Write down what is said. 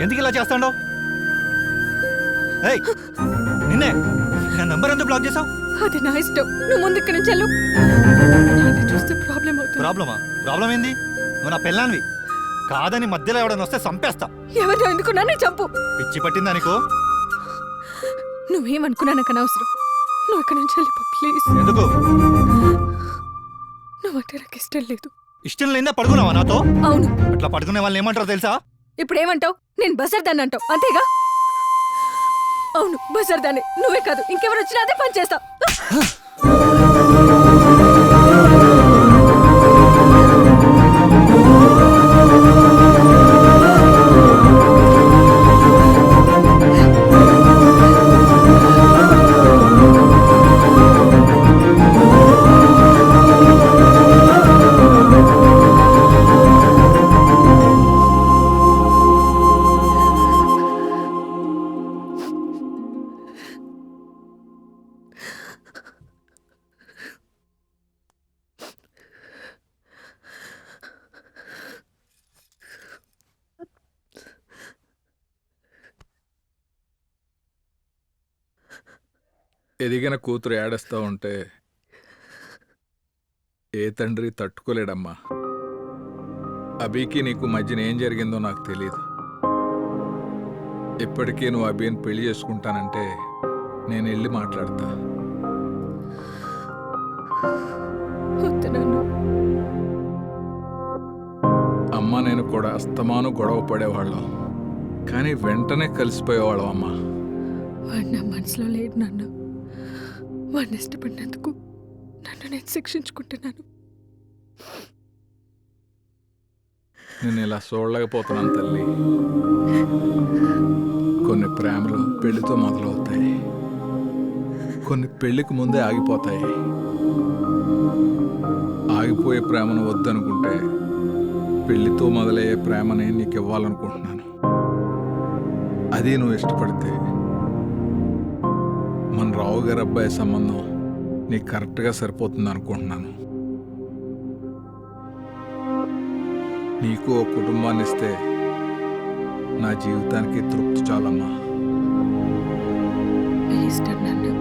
ఎందుకు ఇలా చేస్తాండో? ఏయ్ నిన్నే నా నంబర్ ఎందుకు బ్లాక్ చేసావు? అది నా ఇష్టం. నువ్వు ముందు ఇక్కడి నుంచి వెళ్ళు. నాన్న చూస్తే ప్రాబ్లం అవుతుంది. ప్రాబ్లం ఏంది? నువ్వు నా పెళ్ళాన్వి. కాదని మధ్యలో ఎవడని వస్తే చంపేస్తా. ఎవరినో ఎందుకు నన్నే చంపు. పిచ్చి పట్టిందా నీకు? నువ్వేమనుకున్నా నాకు అనవసరం. నువ్వు ఇక్కడి నుంచి వెళ్ళిపో ప్లీజ్. ఎందుకు? నువ్వంటే నాకు ఇష్టం లేదు. ఇష్టం లేదా పడుకున్నావా నాతో? అవును. అట్లా పడుకునే వాళ్ళని ఏమంటారో తెలుసా? ఇప్పుడు ఏమంటావు? నేను బజార్దాన్ని అంటావు అంతేగా? అవును బజార్దాన్ని. నువ్వే కాదు ఇంకెవరు వచ్చినా అదే పని చేస్తా. ఎదిగిన కూతురు ఏడుస్తూ ఉంటే ఏ తండ్రి తట్టుకోలేడమ్మా. అభికి నీకు మధ్యన ఏం జరిగిందో నాకు తెలియదు. ఇప్పటికీ నువ్వు అభిని పెళ్లి చేసుకుంటానంటే నేను వెళ్ళి మాట్లాడతా. అమ్మ నేను కూడా అస్తమాను గొడవ పడేవాళ్ళం, కానీ వెంటనే కలిసిపోయేవాళ్ళం అమ్మా. వాడు నా మనసులో లేడు నాన్న. వాడిని ఇష్టపడినందుకు నన్ను నేను శిక్షించుకుంటున్నాను. నేను ఇలా చూడలేకపోతున్నాను తల్లి. కొన్ని ప్రేమలు పెళ్లితో మొదలవుతాయి, కొన్ని పెళ్లికి ముందే ఆగిపోతాయి. ఆగిపోయే ప్రేమను వద్దనుకుంటే పెళ్లితో మొదలయ్యే ప్రేమని నీకు ఇవ్వాలనుకుంటున్నాను. అది నువ్వు ఇష్టపడితే మన రావు గారి అబ్బాయి సంబంధం నీకు కరెక్ట్గా సరిపోతుంది అనుకుంటున్నాను. నీకు ఓ కుటుంబాన్ని ఇస్తే నా జీవితానికి తృప్తి చాలమ్మా. ఇష్టం నన్ను